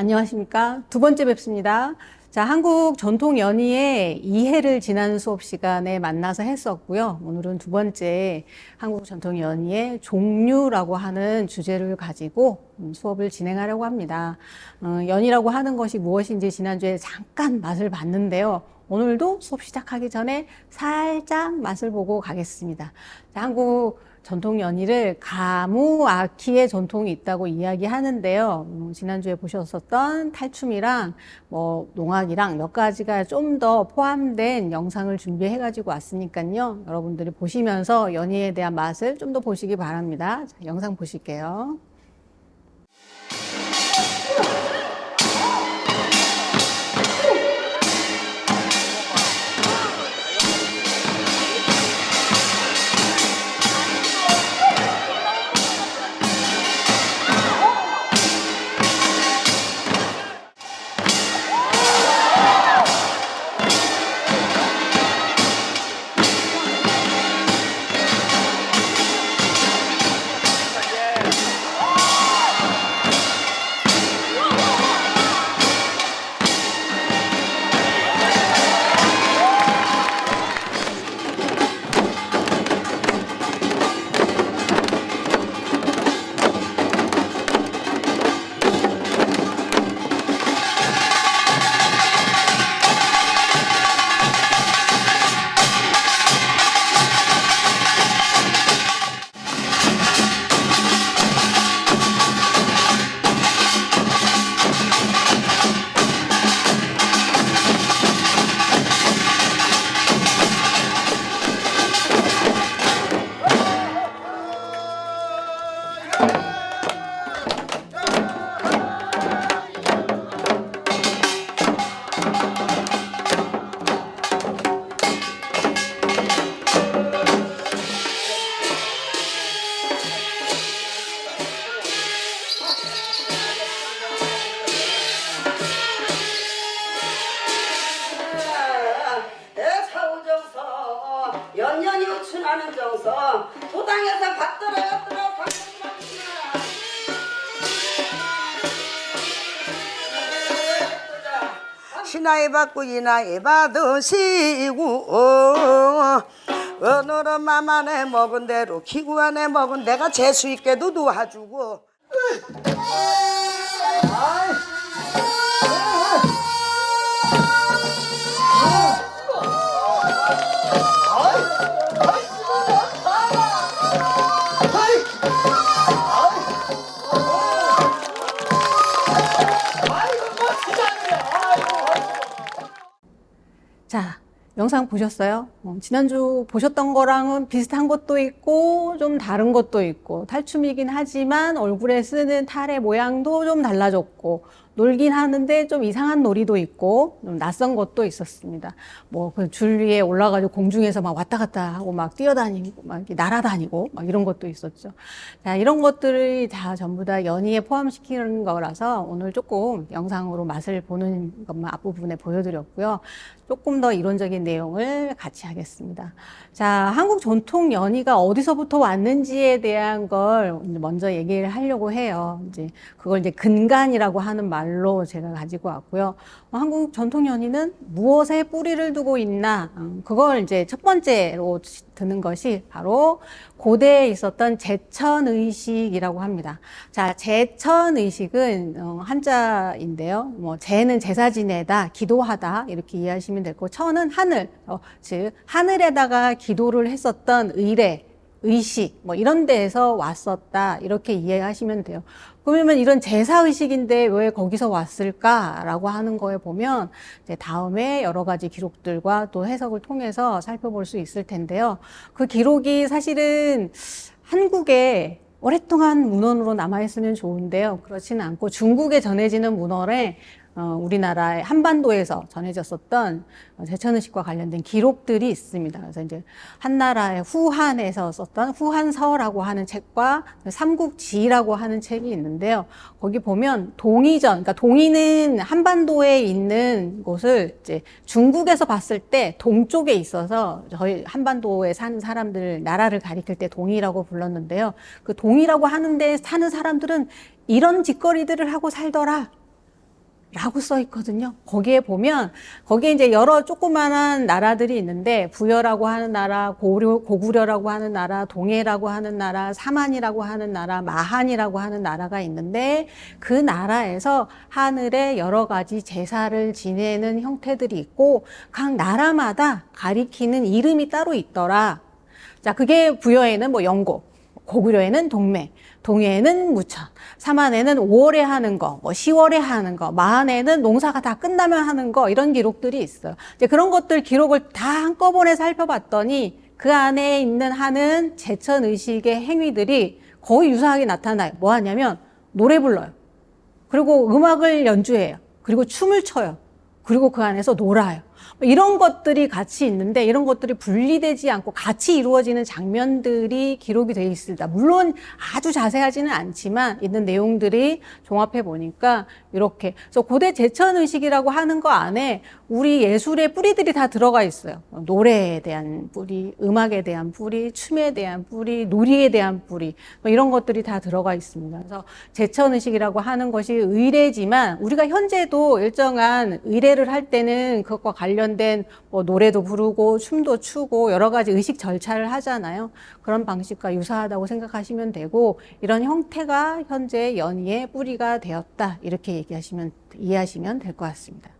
안녕하십니까. 두 번째 뵙습니다. 자, 한국 전통 연희의 이해를 지난 수업 시간에 만나서 했었고요. 오늘은 두 번째 한국 전통 연희의 종류라고 하는 주제를 가지고 수업을 진행하려고 합니다. 연희라고 하는 것이 무엇인지 지난주에 잠깐 맛을 봤는데요. 오늘도 수업 시작하기 전에 살짝 맛을 보고 가겠습니다. 자, 한국 전통 연희를 가무아키의 전통이 있다고 이야기하는데요. 지난주에 보셨었던 탈춤이랑 농악이랑 몇 가지가 좀 더 포함된 영상을 준비해가지고 왔으니까요. 여러분들이 보시면서 연희에 대한 맛을 좀 더 보시기 바랍니다. 자, 영상 보실게요. 연년이 우춘하는 정서 도당에서 받들어 신하에 받고 이나에 받으시고 오늘은 맘안에 먹은 대로 기구 안에 먹은 내가 재수 있게도 도와주고 자, 영상 보셨어요? 지난주 보셨던 거랑은 비슷한 것도 있고 좀 다른 것도 있고 탈춤이긴 하지만 얼굴에 쓰는 탈의 모양도 좀 달라졌고 놀긴 하는데 좀 이상한 놀이도 있고 좀 낯선 것도 있었습니다. 그 줄 위에 올라가지고 공중에서 막 왔다 갔다 하고 막 뛰어다니고 막 이렇게 날아다니고 막 이런 것도 있었죠. 자, 이런 것들을 다 전부 다 연희에 포함시키는 거라서 오늘 조금 영상으로 맛을 보는 것만 앞부분에 보여드렸고요. 조금 더 이론적인 내용을 같이 하겠습니다. 자, 한국 전통 연희가 어디서부터 왔는지에 대한 걸 먼저 얘기를 하려고 해요. 그걸 근간이라고 하는 말로 제가 가지고 왔고요. 한국 전통 연희는 무엇에 뿌리를 두고 있나? 그걸 첫 번째로 드는 것이 바로 고대에 있었던 제천의식이라고 합니다. 자, 제천의식은 한자인데요. 제는 제사 지내다, 기도하다 이렇게 이해하시면 되고, 천은 하늘, 즉 하늘에다가 기도를 했었던 의례, 의식 이런 데에서 왔었다 이렇게 이해하시면 돼요. 그러면 이런 제사의식인데 왜 거기서 왔을까라고 하는 거에 보면 이제 다음에 여러 가지 기록들과 또 해석을 통해서 살펴볼 수 있을 텐데요. 그 기록이 사실은 한국에 오랫동안 문헌으로 남아있으면 좋은데요. 그렇지는 않고 중국에 전해지는 문헌에 우리나라의 한반도에서 전해졌었던 제천의식과 관련된 기록들이 있습니다. 그래서 이제 한나라의 후한에서 썼던 후한서라고 하는 책과 삼국지라고 하는 책이 있는데요. 거기 보면 동이전, 그러니까 동이는 한반도에 있는 곳을 이제 중국에서 봤을 때 동쪽에 있어서 저희 한반도에 사는 사람들 나라를 가리킬 때 동이라고 불렀는데요. 그 동이라고 하는데 사는 사람들은 이런 짓거리들을 하고 살더라. 라고 써 있거든요. 거기에 보면, 거기에 이제 여러 조그만한 나라들이 있는데, 부여라고 하는 나라, 고구려라고 하는 나라, 동해라고 하는 나라, 사만이라고 하는 나라, 마한이라고 하는 나라가 있는데, 그 나라에서 하늘에 여러 가지 제사를 지내는 형태들이 있고, 각 나라마다 가리키는 이름이 따로 있더라. 자, 그게 부여에는 뭐 영고, 고구려에는 동매, 동해에는 무천, 사만에는 5월에 하는 거, 뭐 10월에 하는 거, 마한에는 농사가 다 끝나면 하는 거, 이런 기록들이 있어요. 이제 그런 것들 기록을 다 한꺼번에 살펴봤더니 그 안에 있는 하는 제천 의식의 행위들이 거의 유사하게 나타나요. 뭐 하냐면 노래 불러요. 그리고 음악을 연주해요. 그리고 춤을 춰요. 그리고 그 안에서 놀아요. 이런 것들이 같이 있는데 이런 것들이 분리되지 않고 같이 이루어지는 장면들이 기록이 되어 있습니다. 물론 아주 자세하지는 않지만 있는 내용들이 종합해 보니까 이렇게. 그래서 고대 제천 의식이라고 하는 거 안에 우리 예술의 뿌리들이 다 들어가 있어요. 노래에 대한 뿌리, 음악에 대한 뿌리, 춤에 대한 뿌리, 놀이에 대한 뿌리, 이런 것들이 다 들어가 있습니다. 그래서 제천 의식이라고 하는 것이 의례지만 우리가 현재도 일정한 의례를 할 때는 그것과 관련된 뭐 노래도 부르고 춤도 추고 여러 가지 의식 절차를 하잖아요. 그런 방식과 유사하다고 생각하시면 되고 이런 형태가 현재 연희의 뿌리가 되었다. 이렇게 이해하시면 될 것 같습니다.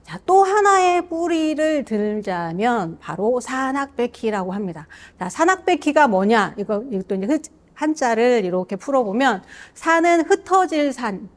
자, 또 하나의 뿌리를 들자면 바로 산악백희라고 합니다. 자, 산악백희가 뭐냐? 이것도 이제 한자를 이렇게 풀어보면 산은 흩어질 산,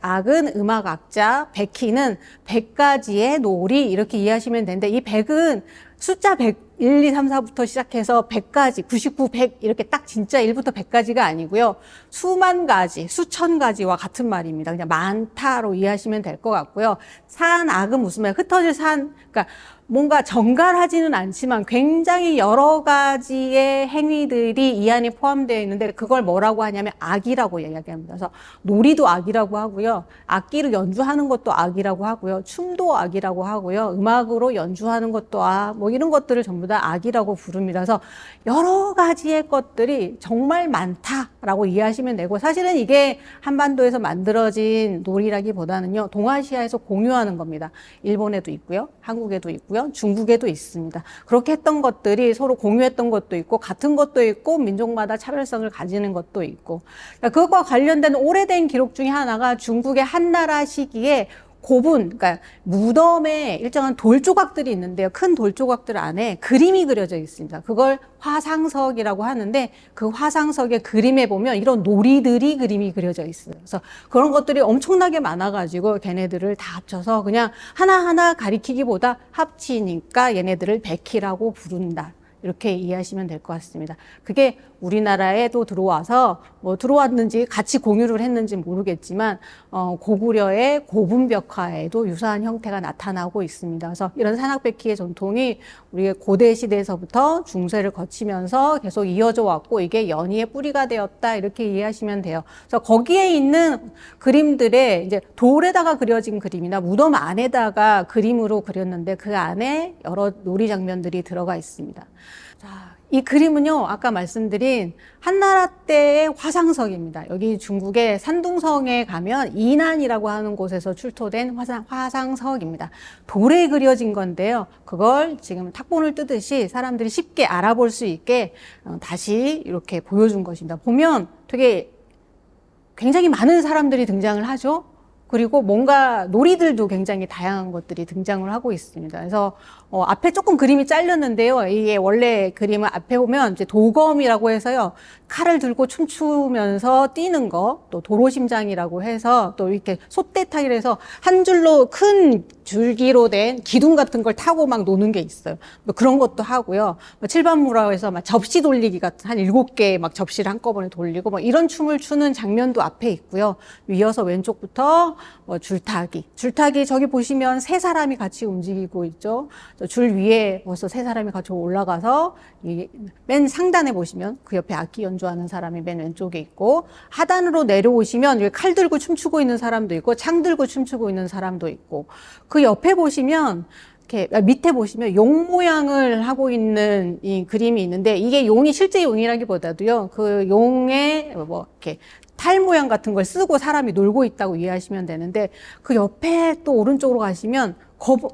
악은 음악악자, 백희는 100가지의 놀이 이렇게 이해하시면 되는데 이 100은 숫자 100, 1, 2, 3, 4부터 시작해서 100가지, 99, 100 이렇게 딱 진짜 1부터 100까지가 아니고요. 수만 가지, 수천 가지와 같은 말입니다. 그냥 많다로 이해하시면 될 것 같고요. 산, 악은 무슨 말? 흩어질 산, 그러니까 뭔가 정갈하지는 않지만 굉장히 여러 가지의 행위들이 이 안에 포함되어 있는데 그걸 뭐라고 하냐면 악이라고 이야기합니다. 그래서 놀이도 악이라고 하고요. 악기를 연주하는 것도 악이라고 하고요. 춤도 악이라고 하고요. 음악으로 연주하는 것도 뭐 이런 것들을 전부 다 악이라고 부릅니다. 그래서 여러 가지의 것들이 정말 많다라고 이해하시면 되고 사실은 이게 한반도에서 만들어진 놀이라기보다는요. 동아시아에서 공유하는 겁니다. 일본에도 있고요. 한국에도 있고요. 중국에도 있습니다. 그렇게 했던 것들이 서로 공유했던 것도 있고 같은 것도 있고 민족마다 차별성을 가지는 것도 있고 그것과 관련된 오래된 기록 중에 하나가 중국의 한나라 시기에 고분, 그러니까 무덤에 일정한 돌 조각들이 있는데요. 큰 돌 조각들 안에 그림이 그려져 있습니다. 그걸 화상석이라고 하는데 그 화상석의 그림에 보면 이런 놀이들이 그림이 그려져 있어요. 그래서 그런 것들이 엄청나게 많아가지고 걔네들을 다 합쳐서 그냥 하나하나 가리키기보다 합치니까 얘네들을 백희라고 부른다. 이렇게 이해하시면 될 것 같습니다. 그게 우리나라에도 들어와서 뭐 들어왔는지 같이 공유를 했는지 모르겠지만 고구려의 고분벽화에도 유사한 형태가 나타나고 있습니다. 그래서 이런 산악백희의 전통이 우리의 고대 시대에서부터 중세를 거치면서 계속 이어져 왔고 이게 연희의 뿌리가 되었다 이렇게 이해하시면 돼요. 그래서 거기에 있는 그림들에 이제 돌에다가 그려진 그림이나 무덤 안에다가 그림으로 그렸는데 그 안에 여러 놀이 장면들이 들어가 있습니다. 자, 이 그림은요, 아까 말씀드린 한나라 때의 화상석입니다. 여기 중국의 산둥성에 가면 이난이라고 하는 곳에서 출토된 화상석입니다. 돌에 그려진 건데요. 그걸 지금 탁본을 뜨듯이 사람들이 쉽게 알아볼 수 있게 다시 이렇게 보여준 것입니다. 보면 되게 굉장히 많은 사람들이 등장을 하죠. 그리고 뭔가 놀이들도 굉장히 다양한 것들이 등장을 하고 있습니다. 그래서 앞에 조금 그림이 잘렸는데요. 이게 원래 그림을 앞에 보면 이제 도검이라고 해서요. 칼을 들고 춤추면서 뛰는 거, 또 도로심장이라고 해서 또 이렇게 솥대타기를 해서 한 줄로 큰 줄기로 된 기둥 같은 걸 타고 막 노는 게 있어요. 뭐 그런 것도 하고요. 칠반무라고 해서 막 접시 돌리기 같은 한 7개 막 접시를 한꺼번에 돌리고 뭐 이런 춤을 추는 장면도 앞에 있고요. 이어서 왼쪽부터 줄타기 저기 보시면 세 사람이 같이 움직이고 있죠. 줄 위에 벌써 세 사람이 같이 올라가서 맨 상단에 보시면 그 옆에 악기 연주하는 사람이 맨 왼쪽에 있고 하단으로 내려오시면 칼 들고 춤추고 있는 사람도 있고 창 들고 춤추고 있는 사람도 있고 그 옆에 보시면 이렇게 밑에 보시면 용 모양을 하고 있는 이 그림이 있는데 이게 용이 실제 용이라기보다도요. 그 용의 뭐 이렇게 탈 모양 같은 걸 쓰고 사람이 놀고 있다고 이해하시면 되는데 그 옆에 또 오른쪽으로 가시면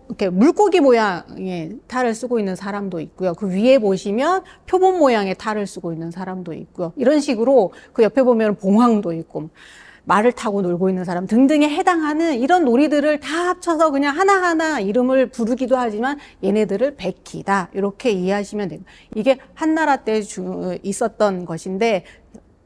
이렇게 물고기 모양의 탈을 쓰고 있는 사람도 있고요. 그 위에 보시면 표범 모양의 탈을 쓰고 있는 사람도 있고요. 이런 식으로 그 옆에 보면 봉황도 있고 말을 타고 놀고 있는 사람 등등에 해당하는 이런 놀이들을 다 합쳐서 그냥 하나하나 이름을 부르기도 하지만 얘네들을 백희다. 이렇게 이해하시면 됩니다. 이게 한나라 때 있었던 것인데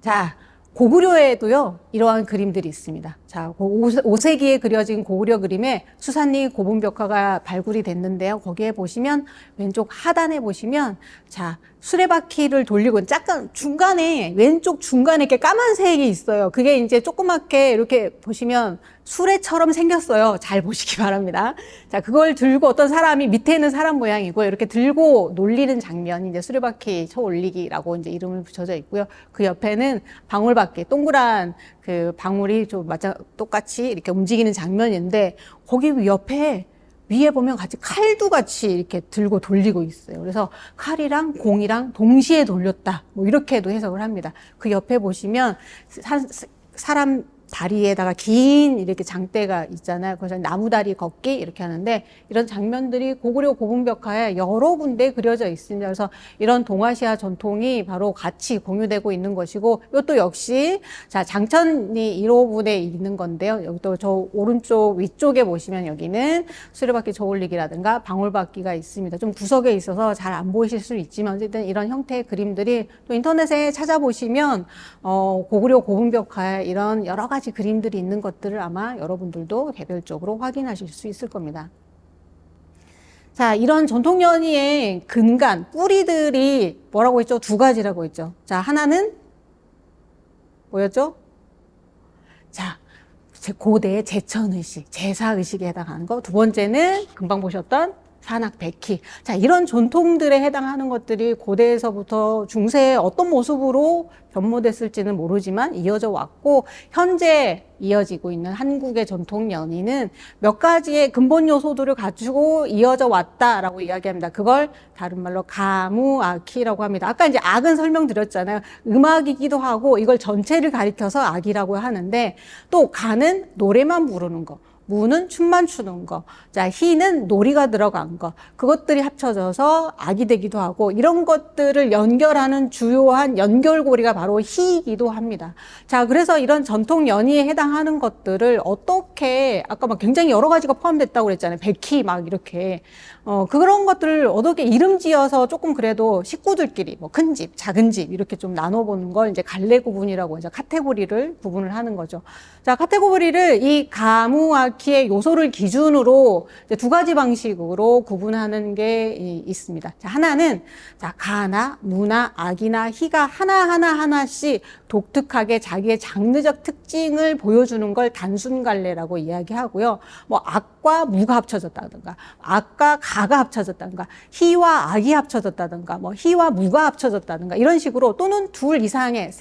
자, 고구려에도요, 이러한 그림들이 있습니다. 자, 5세기에 그려진 고구려 그림에 수산리 고분벽화가 발굴이 됐는데요. 거기에 보시면, 왼쪽 하단에 보시면, 자, 수레바퀴를 돌리고, 약간 중간에, 왼쪽 중간에 이렇게 까만색이 있어요. 그게 이제 조그맣게 이렇게 보시면 수레처럼 생겼어요. 잘 보시기 바랍니다. 자, 그걸 들고 어떤 사람이 밑에 있는 사람 모양이고, 이렇게 들고 놀리는 장면이 이제 수레바퀴 쳐 올리기라고 이제 이름을 붙여져 있고요. 그 옆에는 방울바퀴, 동그란 그 방울이 좀 똑같이 이렇게 움직이는 장면인데, 거기 옆에 위에 보면 같이 칼도 같이 이렇게 들고 돌리고 있어요. 그래서 칼이랑 공이랑 동시에 돌렸다. 뭐 이렇게도 해석을 합니다. 그 옆에 보시면 사람 다리에다가 긴 이렇게 장대가 있잖아요. 그래서 나무다리 걷기 이렇게 하는데 이런 장면들이 고구려 고분벽화에 여러 군데 그려져 있습니다. 그래서 이런 동아시아 전통이 바로 같이 공유되고 있는 것이고 이것도 역시 자 장천이 1호분에 있는 건데요. 여기 또 저 오른쪽 위쪽에 보시면 여기는 수레바퀴 저올리기라든가 방울바퀴가 있습니다. 좀 구석에 있어서 잘 안 보이실 수 있지만 어쨌든 이런 형태의 그림들이 또 인터넷에 찾아보시면 고구려 고분벽화에 이런 여러 가지 그림들이 있는 것들을 아마 여러분들도 개별적으로 확인하실 수 있을 겁니다. 자, 이런 전통 연희의 근간, 뿌리들이 뭐라고 했죠? 두 가지라고 했죠. 자, 하나는 뭐였죠? 자, 고대의 제천의식, 제사의식에 해당하는 거. 두 번째는 금방 보셨던 산악백희. 자, 이런 전통들에 해당하는 것들이 고대에서부터 중세에 어떤 모습으로 변모됐을지는 모르지만 이어져 왔고 현재 이어지고 있는 한국의 전통 연희는 몇 가지의 근본 요소들을 갖추고 이어져 왔다라고 이야기합니다. 그걸 다른 말로 가무악희라고 합니다. 아까 이제 악은 설명드렸잖아요. 음악이기도 하고 이걸 전체를 가리켜서 악이라고 하는데 또 가는 노래만 부르는 거. 무는 춤만 추는 거, 자 희는 놀이가 들어간 거, 그것들이 합쳐져서 악이 되기도 하고 이런 것들을 연결하는 주요한 연결고리가 바로 희이기도 합니다. 자 그래서 이런 전통 연희에 해당하는 것들을 어떻게 아까 막 굉장히 여러 가지가 포함됐다고 그랬잖아요. 백희 막 이렇게 그런 것들을 어떻게 이름 지어서 조금 그래도 식구들끼리 뭐 큰 집, 작은 집 이렇게 좀 나눠보는 걸 이제 갈래 구분이라고 이제 카테고리를 구분을 하는 거죠. 자 카테고리를 이 가무악희의 요소를 기준으로 이제 두 가지 방식으로 구분하는 게 있습니다. 자 하나는 자 가나 무나 악이나 희가 하나씩 독특하게 자기의 장르적 특징을 보여주는 걸 단순 갈래라고 이야기하고요. 뭐 악과 무가 합쳐졌다든가 악과 가가 합쳐졌다든가 희와 악이 합쳐졌다든가 뭐 희와 무가 합쳐졌다든가 이런 식으로 또는 둘 이상의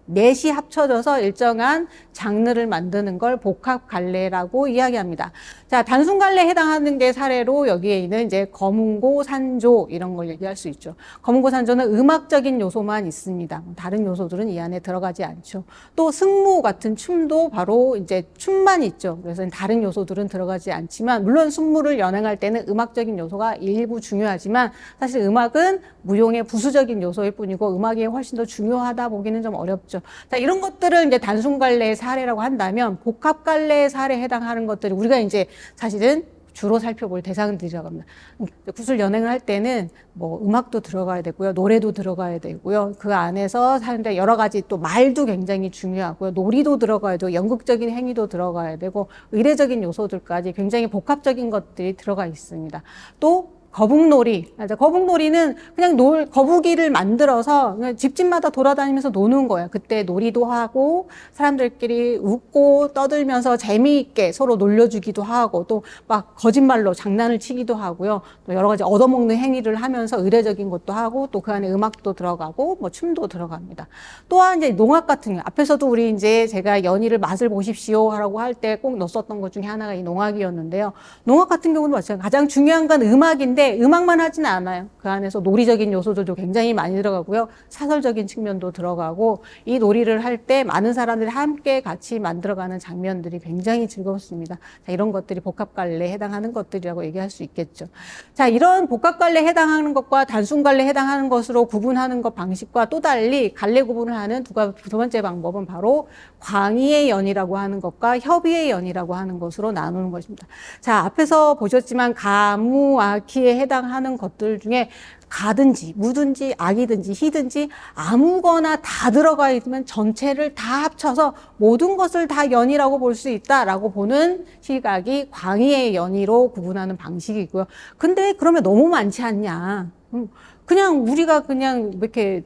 넷이 합쳐져서 일정한 장르를 만드는 걸 복합 갈래라고 이야기합니다. 자, 단순 갈래에 해당하는 게 사례로 여기에 있는 이제 거문고, 산조 이런 걸 얘기할 수 있죠. 거문고, 산조는 음악적인 요소만 있습니다. 다른 요소들은 이 안에 들어가지 않죠. 또 승무 같은 춤도 바로 이제 춤만 있죠. 그래서 다른 요소들은 들어가지 않지만 물론 승무를 연행할 때는 음악적인 요소가 일부 중요하지만 사실 음악은 무용의 부수적인 요소일 뿐이고 음악이 훨씬 더 중요하다 보기는 좀 어렵죠. 자, 이런 것들을 이제 단순 갈래의 사례라고 한다면 복합 갈래의 사례에 해당하는 것들이 우리가 이제 사실은 주로 살펴볼 대상들이라고 합니다. 구슬 연행을 할 때는 뭐 음악도 들어가야 되고요. 노래도 들어가야 되고요. 그 안에서 사는데 여러 가지 또 말도 굉장히 중요하고요. 놀이도 들어가야 되고 연극적인 행위도 들어가야 되고 의례적인 요소들까지 굉장히 복합적인 것들이 들어가 있습니다. 또 거북놀이. 거북놀이는 그냥 거북이를 만들어서 그냥 집집마다 돌아다니면서 노는 거예요. 그때 놀이도 하고 사람들끼리 웃고 떠들면서 재미있게 서로 놀려주기도 하고 또 막 거짓말로 장난을 치기도 하고요. 또 여러 가지 얻어먹는 행위를 하면서 의례적인 것도 하고 또 그 안에 음악도 들어가고 뭐 춤도 들어갑니다. 또한 이제 농악 같은 경우 앞에서도 우리 이제 제가 연희를 맛을 보십시오라고 할 때 꼭 넣었었던 것 중에 하나가 이 농악이었는데요. 농악 같은 경우는 마찬가지로 가장 중요한 건 음악인데 음악만 하지는 않아요. 그 안에서 놀이적인 요소들도 굉장히 많이 들어가고요. 사설적인 측면도 들어가고 이 놀이를 할 때 많은 사람들이 함께 같이 만들어가는 장면들이 굉장히 즐겁습니다. 자, 이런 것들이 복합갈래에 해당하는 것들이라고 얘기할 수 있겠죠. 자, 이런 복합갈래에 해당하는 것과 단순갈래에 해당하는 것으로 구분하는 것 방식과 또 달리 갈래 구분을 하는 두 번째 방법은 바로 광의의 연이라고 하는 것과 협의의 연이라고 하는 것으로 나누는 것입니다. 자, 앞에서 보셨지만 가무, 아키에 해당하는 것들 중에 가든지 무든지 악이든지 희든지 아무거나 다 들어가 있으면 전체를 다 합쳐서 모든 것을 다 연이라고 볼 수 있다라고 보는 시각이 광의의 연이로 구분하는 방식이고요. 근데 그러면 너무 많지 않냐? 그냥 우리가 그냥 이렇게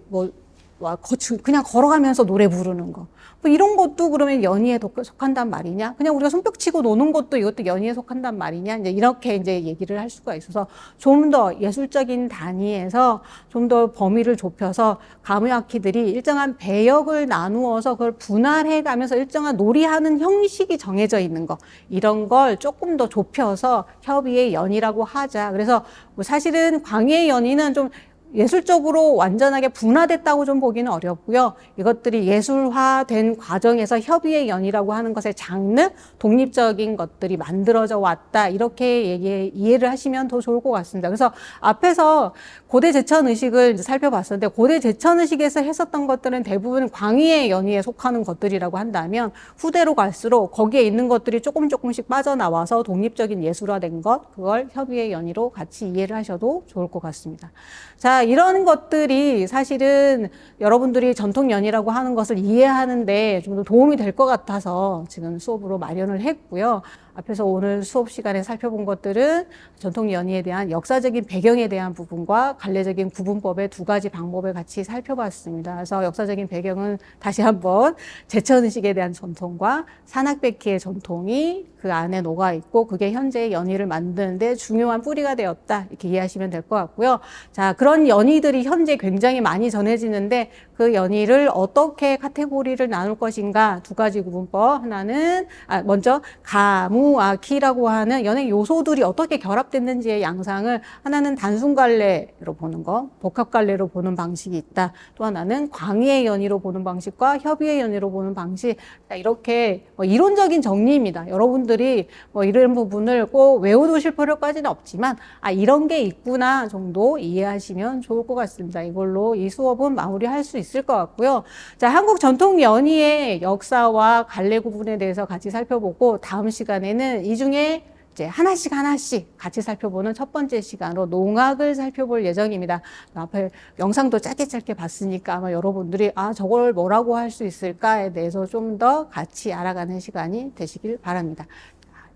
그냥 걸어가면서 노래 부르는 거. 뭐 이런 것도 그러면 연희에 속한단 말이냐? 그냥 우리가 손뼉 치고 노는 것도 이것도 연희에 속한단 말이냐? 이제 이렇게 이제 얘기를 할 수가 있어서 좀 더 예술적인 단위에서 좀 더 범위를 좁혀서 가무야키들이 일정한 배역을 나누어서 그걸 분할해 가면서 일정한 놀이하는 형식이 정해져 있는 거. 이런 걸 조금 더 좁혀서 협의의 연이라고 하자. 그래서 뭐 사실은 광의의 연희는 좀 예술적으로 완전하게 분화됐다고 좀 보기는 어렵고요. 이것들이 예술화된 과정에서 협의의 연이라고 하는 것의 장르, 독립적인 것들이 만들어져 왔다. 이렇게 이해를 하시면 더 좋을 것 같습니다. 그래서 앞에서 고대 제천의식을 살펴봤었는데 고대 제천의식에서 했었던 것들은 대부분 광의의 연의에 속하는 것들이라고 한다면 후대로 갈수록 거기에 있는 것들이 조금씩 빠져나와서 독립적인 예술화된 것, 그걸 협의의 연의로 같이 이해를 하셔도 좋을 것 같습니다. 자, 이런 것들이 사실은 여러분들이 전통연이라고 하는 것을 이해하는데 좀 더 도움이 될 것 같아서 지금 수업으로 마련을 했고요. 앞에서 오늘 수업 시간에 살펴본 것들은 전통연희에 대한 역사적인 배경에 대한 부분과 갈래적인 구분법의 두 가지 방법을 같이 살펴봤습니다. 그래서 역사적인 배경은 다시 한번 제천의식에 대한 전통과 산악백희의 전통이 그 안에 녹아있고 그게 현재의 연희를 만드는데 중요한 뿌리가 되었다. 이렇게 이해하시면 될 것 같고요. 자, 그런 연희들이 현재 굉장히 많이 전해지는데 그 연희를 어떻게 카테고리를 나눌 것인가 두 가지 구분법. 하나는 먼저 가무, 아키라고 하는 연애 요소들이 어떻게 결합됐는지의 양상을 하나는 단순갈래로 보는 거, 복합갈래로 보는 방식이 있다. 또 하나는 광의의 연희로 보는 방식과 협의의 연희로 보는 방식. 이렇게 이론적인 정리입니다. 여러분들이 이런 부분을 꼭 외워두실 필요까지는 없지만 이런 게 있구나 정도 이해하시면 좋을 것 같습니다. 이걸로 이 수업은 마무리할 수 있을 것 같고요. 자, 한국 전통 연희의 역사와 갈래 구분에 대해서 같이 살펴보고 다음 시간에는 이 중에 이제 하나씩 같이 살펴보는 첫 번째 시간으로 농악을 살펴볼 예정입니다. 앞에 영상도 짧게 봤으니까 아마 여러분들이 저걸 뭐라고 할 수 있을까에 대해서 좀 더 같이 알아가는 시간이 되시길 바랍니다.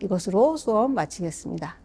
이것으로 수업 마치겠습니다.